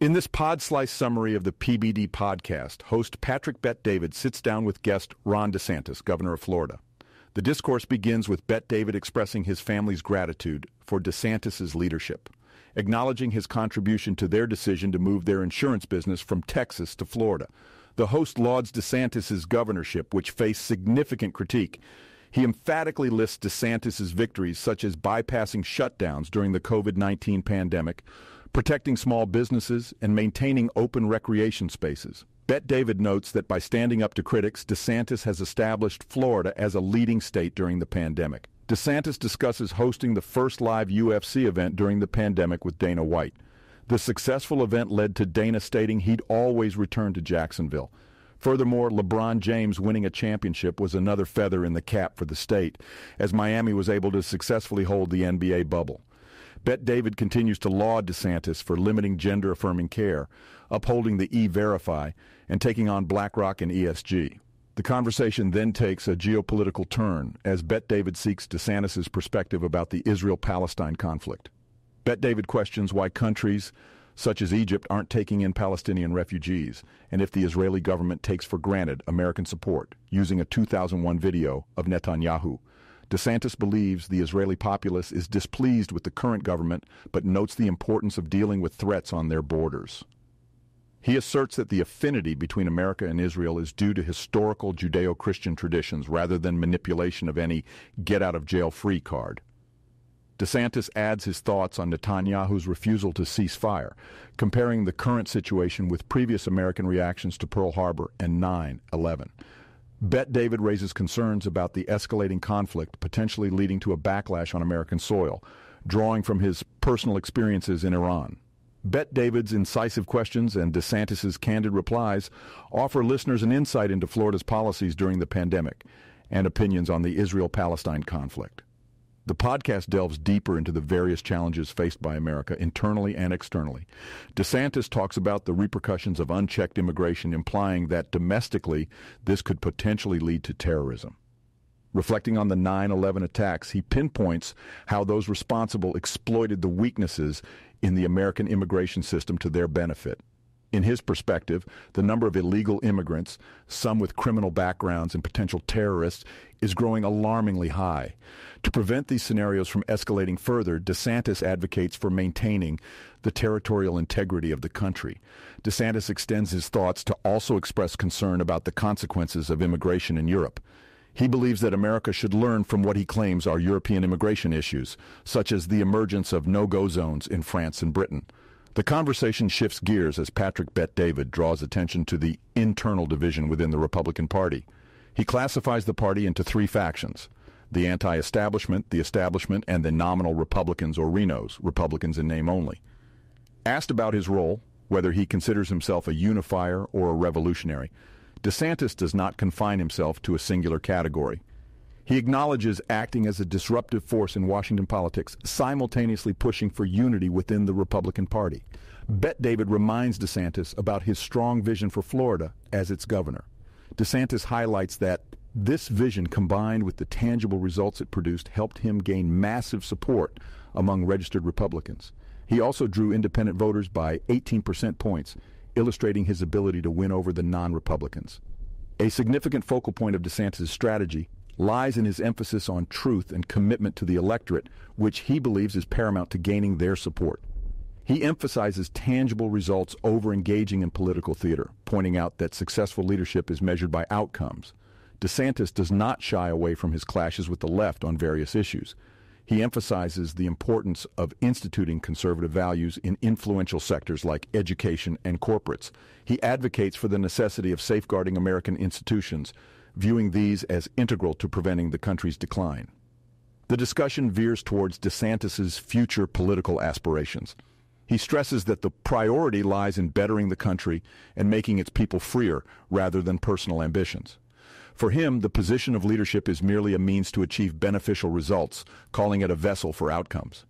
In this pod slice summary of the PBD Podcast, host Patrick Bet David sits down with guest Ron DeSantis, governor of Florida. The discourse begins with Bet David expressing his family's gratitude for DeSantis' leadership, acknowledging his contribution to their decision to move their insurance business from Texas to Florida. The host lauds DeSantis' governorship, which faced significant critique. He emphatically lists DeSantis' victories, such as bypassing shutdowns during the COVID-19 pandemic, protecting small businesses, and maintaining open recreation spaces. Bet David notes that by standing up to critics, DeSantis has established Florida as a leading state during the pandemic. DeSantis discusses hosting the first live UFC event during the pandemic with Dana White. The successful event led to Dana stating he'd always return to Jacksonville. Furthermore, LeBron James winning a championship was another feather in the cap for the state, as Miami was able to successfully hold the NBA bubble. Bet David continues to laud DeSantis for limiting gender-affirming care, upholding the E-Verify, and taking on BlackRock and ESG. The conversation then takes a geopolitical turn as Bet David seeks DeSantis' perspective about the Israel-Palestine conflict. Bet David questions why countries such as Egypt aren't taking in Palestinian refugees, and if the Israeli government takes for granted American support, using a 2001 video of Netanyahu. DeSantis believes the Israeli populace is displeased with the current government, but notes the importance of dealing with threats on their borders. He asserts that the affinity between America and Israel is due to historical Judeo-Christian traditions rather than manipulation of any get-out-of-jail-free card. DeSantis adds his thoughts on Netanyahu's refusal to cease fire, comparing the current situation with previous American reactions to Pearl Harbor and 9/11. Bet David raises concerns about the escalating conflict potentially leading to a backlash on American soil, drawing from his personal experiences in Iran. Bet David's incisive questions and DeSantis' candid replies offer listeners an insight into Florida's policies during the pandemic and opinions on the Israel-Palestine conflict. The podcast delves deeper into the various challenges faced by America internally and externally. DeSantis talks about the repercussions of unchecked immigration, implying that domestically this could potentially lead to terrorism. Reflecting on the 9/11 attacks, he pinpoints how those responsible exploited the weaknesses in the American immigration system to their benefit. In his perspective, the number of illegal immigrants, some with criminal backgrounds and potential terrorists, is growing alarmingly high. To prevent these scenarios from escalating further, DeSantis advocates for maintaining the territorial integrity of the country. DeSantis extends his thoughts to also express concern about the consequences of immigration in Europe. He believes that America should learn from what he claims are European immigration issues, such as the emergence of no-go zones in France and Britain. The conversation shifts gears as Patrick Bet David draws attention to the internal division within the Republican Party. He classifies the party into three factions: the anti-establishment, the establishment, and the nominal Republicans or Renos, Republicans in name only. Asked about his role, whether he considers himself a unifier or a revolutionary, DeSantis does not confine himself to a singular category. He acknowledges acting as a disruptive force in Washington politics, simultaneously pushing for unity within the Republican Party. Bet David reminds DeSantis about his strong vision for Florida as its governor. DeSantis highlights that this vision, combined with the tangible results it produced, helped him gain massive support among registered Republicans. He also drew independent voters by 18% points, illustrating his ability to win over the non-Republicans. A significant focal point of DeSantis' strategy lies in his emphasis on truth and commitment to the electorate, which he believes is paramount to gaining their support. He emphasizes tangible results over engaging in political theater, pointing out that successful leadership is measured by outcomes. DeSantis does not shy away from his clashes with the left on various issues. He emphasizes the importance of instituting conservative values in influential sectors like education and corporates. He advocates for the necessity of safeguarding American institutions, viewing these as integral to preventing the country's decline. The discussion veers towards DeSantis' future political aspirations. He stresses that the priority lies in bettering the country and making its people freer rather than personal ambitions. For him, the position of leadership is merely a means to achieve beneficial results, calling it a vessel for outcomes.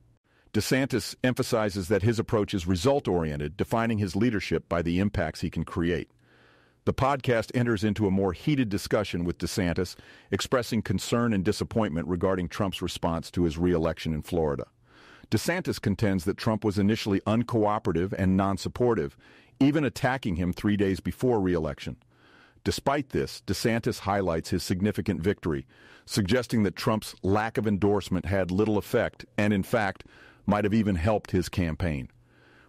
DeSantis emphasizes that his approach is result-oriented, defining his leadership by the impacts he can create. The podcast enters into a more heated discussion with DeSantis, expressing concern and disappointment regarding Trump's response to his re-election in Florida. DeSantis contends that Trump was initially uncooperative and non-supportive, even attacking him 3 days before re-election. Despite this, DeSantis highlights his significant victory, suggesting that Trump's lack of endorsement had little effect and, in fact, might have even helped his campaign.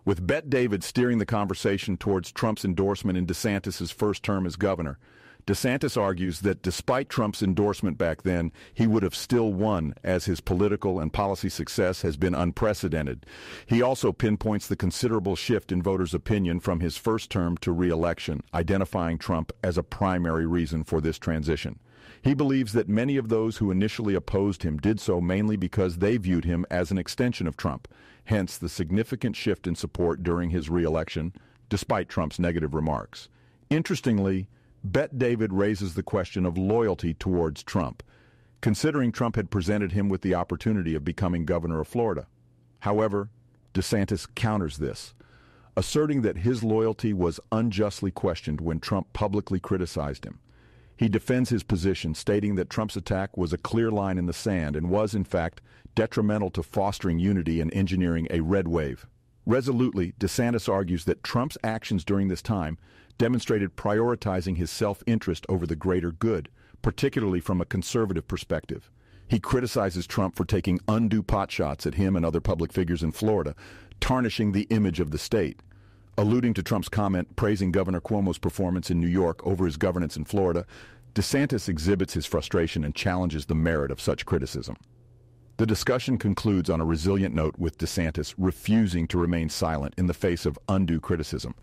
With Bette David steering the conversation towards Trump's endorsement in DeSantis' first term as governor, DeSantis argues that despite Trump's endorsement back then, he would have still won, as his political and policy success has been unprecedented. He also pinpoints the considerable shift in voters' opinion from his first term to re-election, identifying Trump as a primary reason for this transition. He believes that many of those who initially opposed him did so mainly because they viewed him as an extension of Trump, hence the significant shift in support during his re-election, despite Trump's negative remarks. Interestingly, Bette David raises the question of loyalty towards Trump, considering Trump had presented him with the opportunity of becoming governor of Florida. However, DeSantis counters this, asserting that his loyalty was unjustly questioned when Trump publicly criticized him. He defends his position, stating that Trump's attack was a clear line in the sand and was, in fact, detrimental to fostering unity and engineering a red wave. Resolutely, DeSantis argues that Trump's actions during this time demonstrated prioritizing his self-interest over the greater good, particularly from a conservative perspective. He criticizes Trump for taking undue potshots at him and other public figures in Florida, tarnishing the image of the state. Alluding to Trump's comment praising Governor Cuomo's performance in New York over his governance in Florida, DeSantis exhibits his frustration and challenges the merit of such criticism. The discussion concludes on a resilient note, with DeSantis refusing to remain silent in the face of undue criticism,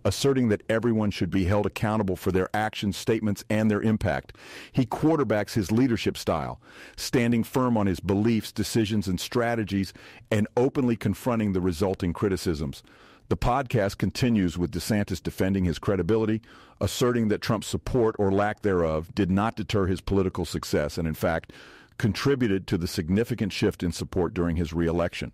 asserting that everyone should be held accountable for their actions, statements, and their impact. He quarterbacks his leadership style, standing firm on his beliefs, decisions, and strategies, and openly confronting the resulting criticisms. The podcast continues with DeSantis defending his credibility, asserting that Trump's support or lack thereof did not deter his political success and, in fact, contributed to the significant shift in support during his re-election.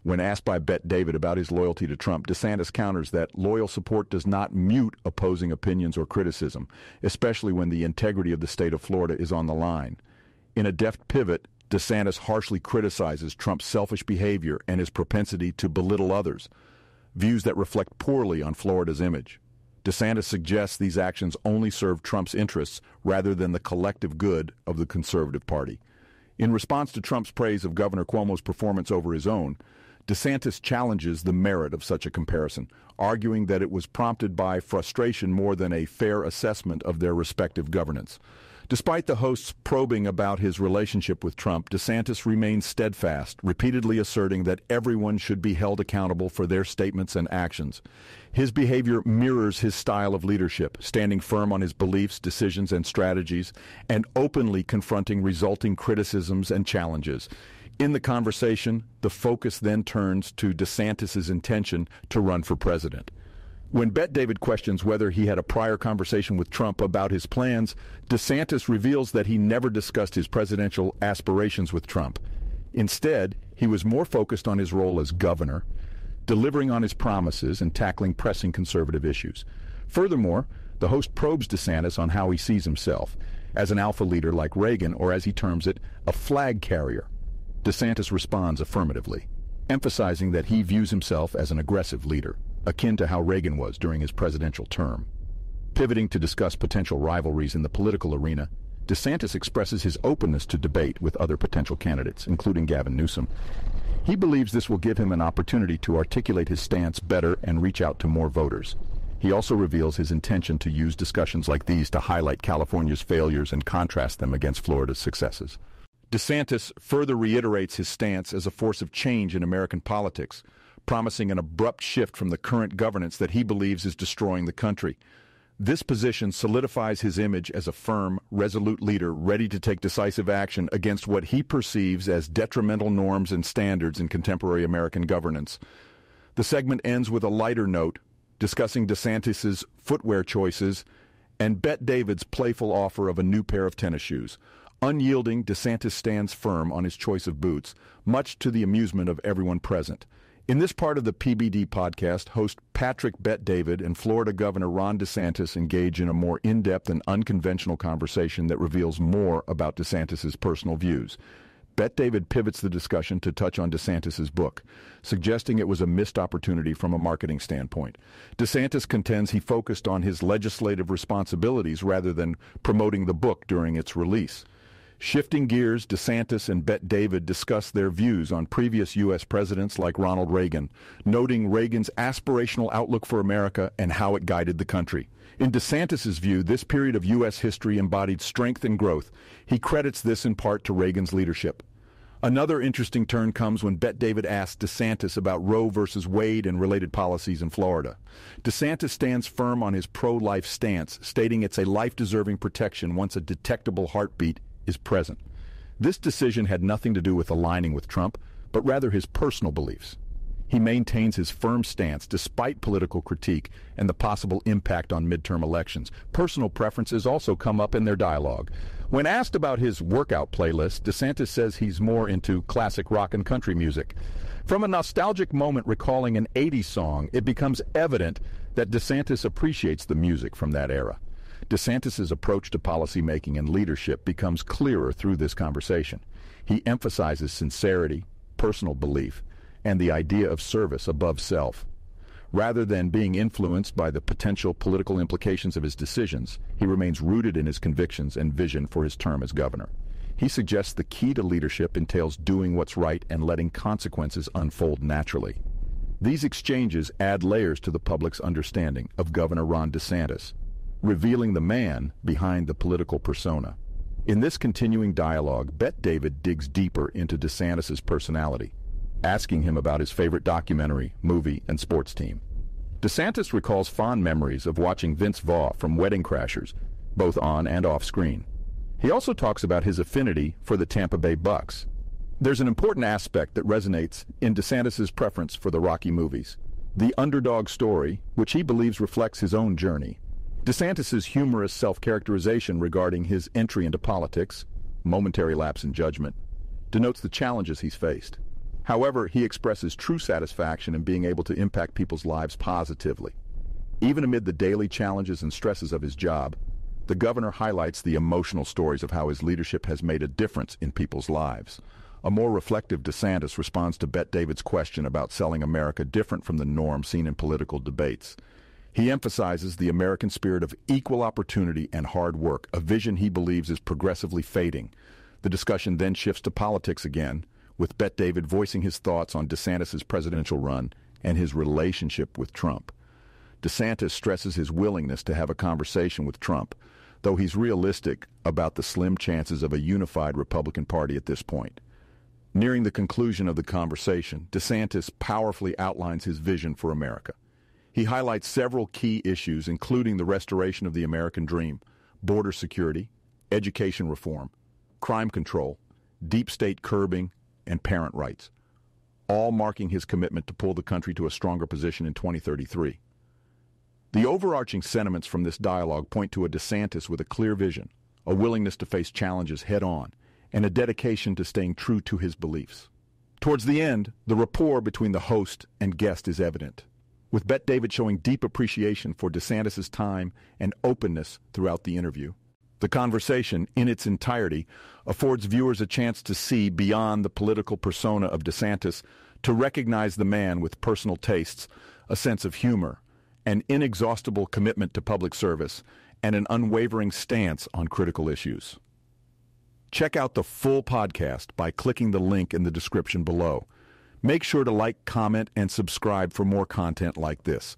When asked by Bette David about his loyalty to Trump, DeSantis counters that loyal support does not mute opposing opinions or criticism, especially when the integrity of the state of Florida is on the line. In a deft pivot, DeSantis harshly criticizes Trump's selfish behavior and his propensity to belittle others, views that reflect poorly on Florida's image. DeSantis suggests these actions only serve Trump's interests rather than the collective good of the conservative party. In response to Trump's praise of Governor Cuomo's performance over his own, DeSantis challenges the merit of such a comparison, arguing that it was prompted by frustration more than a fair assessment of their respective governance. Despite the host's probing about his relationship with Trump, DeSantis remains steadfast, repeatedly asserting that everyone should be held accountable for their statements and actions. His behavior mirrors his style of leadership, standing firm on his beliefs, decisions, and strategies, and openly confronting resulting criticisms and challenges. In the conversation, the focus then turns to DeSantis' intention to run for president. When Bette David questions whether he had a prior conversation with Trump about his plans, DeSantis reveals that he never discussed his presidential aspirations with Trump. Instead, he was more focused on his role as governor, delivering on his promises and tackling pressing conservative issues. Furthermore, the host probes DeSantis on how he sees himself, as an alpha leader like Reagan, or as he terms it, a flag carrier. DeSantis responds affirmatively, emphasizing that he views himself as an aggressive leader, akin to how Reagan was during his presidential term. Pivoting to discuss potential rivalries in the political arena, DeSantis expresses his openness to debate with other potential candidates, including Gavin Newsom. He believes this will give him an opportunity to articulate his stance better and reach out to more voters. He also reveals his intention to use discussions like these to highlight California's failures and contrast them against Florida's successes. DeSantis further reiterates his stance as a force of change in American politics, promising an abrupt shift from the current governance that he believes is destroying the country. This position solidifies his image as a firm, resolute leader ready to take decisive action against what he perceives as detrimental norms and standards in contemporary American governance. The segment ends with a lighter note, discussing DeSantis' footwear choices and Bette David's playful offer of a new pair of tennis shoes. Unyielding, DeSantis stands firm on his choice of boots, much to the amusement of everyone present. In this part of the PBD podcast, host Patrick Bette David and Florida Governor Ron DeSantis engage in a more in-depth and unconventional conversation that reveals more about DeSantis' personal views. Bet David pivots the discussion to touch on DeSantis' book, suggesting it was a missed opportunity from a marketing standpoint. DeSantis contends he focused on his legislative responsibilities rather than promoting the book during its release. Shifting gears, DeSantis and Bet David discuss their views on previous U.S. presidents like Ronald Reagan, noting Reagan's aspirational outlook for America and how it guided the country. In DeSantis' view, this period of U.S. history embodied strength and growth. He credits this in part to Reagan's leadership. Another interesting turn comes when Bet David asks DeSantis about Roe versus Wade and related policies in Florida. DeSantis stands firm on his pro-life stance, stating it's a life-deserving protection once a detectable heartbeat is present. This decision had nothing to do with aligning with Trump, but rather his personal beliefs. He maintains his firm stance despite political critique and the possible impact on midterm elections. Personal preferences also come up in their dialogue. When asked about his workout playlist, DeSantis says he's more into classic rock and country music. From a nostalgic moment recalling an 80s song, it becomes evident that DeSantis appreciates the music from that era. DeSantis' approach to policymaking and leadership becomes clearer through this conversation. He emphasizes sincerity, personal belief, and the idea of service above self. Rather than being influenced by the potential political implications of his decisions, he remains rooted in his convictions and vision for his term as governor. He suggests the key to leadership entails doing what's right and letting consequences unfold naturally. These exchanges add layers to the public's understanding of Governor Ron DeSantis, revealing the man behind the political persona. In this continuing dialogue, Bet David digs deeper into DeSantis' personality, asking him about his favorite documentary, movie, and sports team. DeSantis recalls fond memories of watching Vince Vaughn from Wedding Crashers, both on and off screen. He also talks about his affinity for the Tampa Bay Bucks. There's an important aspect that resonates in DeSantis' preference for the Rocky movies, the underdog story, which he believes reflects his own journey. DeSantis' humorous self-characterization regarding his entry into politics, momentary lapse in judgment, denotes the challenges he's faced. However, he expresses true satisfaction in being able to impact people's lives positively. Even amid the daily challenges and stresses of his job, the governor highlights the emotional stories of how his leadership has made a difference in people's lives. A more reflective DeSantis responds to Bet David's question about selling America different from the norm seen in political debates. He emphasizes the American spirit of equal opportunity and hard work, a vision he believes is progressively fading. The discussion then shifts to politics again, with Bet David voicing his thoughts on DeSantis' presidential run and his relationship with Trump. DeSantis stresses his willingness to have a conversation with Trump, though he's realistic about the slim chances of a unified Republican Party at this point. Nearing the conclusion of the conversation, DeSantis powerfully outlines his vision for America. He highlights several key issues, including the restoration of the American dream, border security, education reform, crime control, deep state curbing, and parent rights, all marking his commitment to pull the country to a stronger position in 2033. The overarching sentiments from this dialogue point to a DeSantis with a clear vision, a willingness to face challenges head-on, and a dedication to staying true to his beliefs. Towards the end, the rapport between the host and guest is evident, with Bet David showing deep appreciation for DeSantis' time and openness throughout the interview. The conversation, in its entirety, affords viewers a chance to see beyond the political persona of DeSantis, to recognize the man with personal tastes, a sense of humor, an inexhaustible commitment to public service, and an unwavering stance on critical issues. Check out the full podcast by clicking the link in the description below. Make sure to like, comment, and subscribe for more content like this.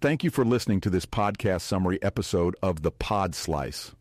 Thank you for listening to this podcast summary episode of The Pod Slice.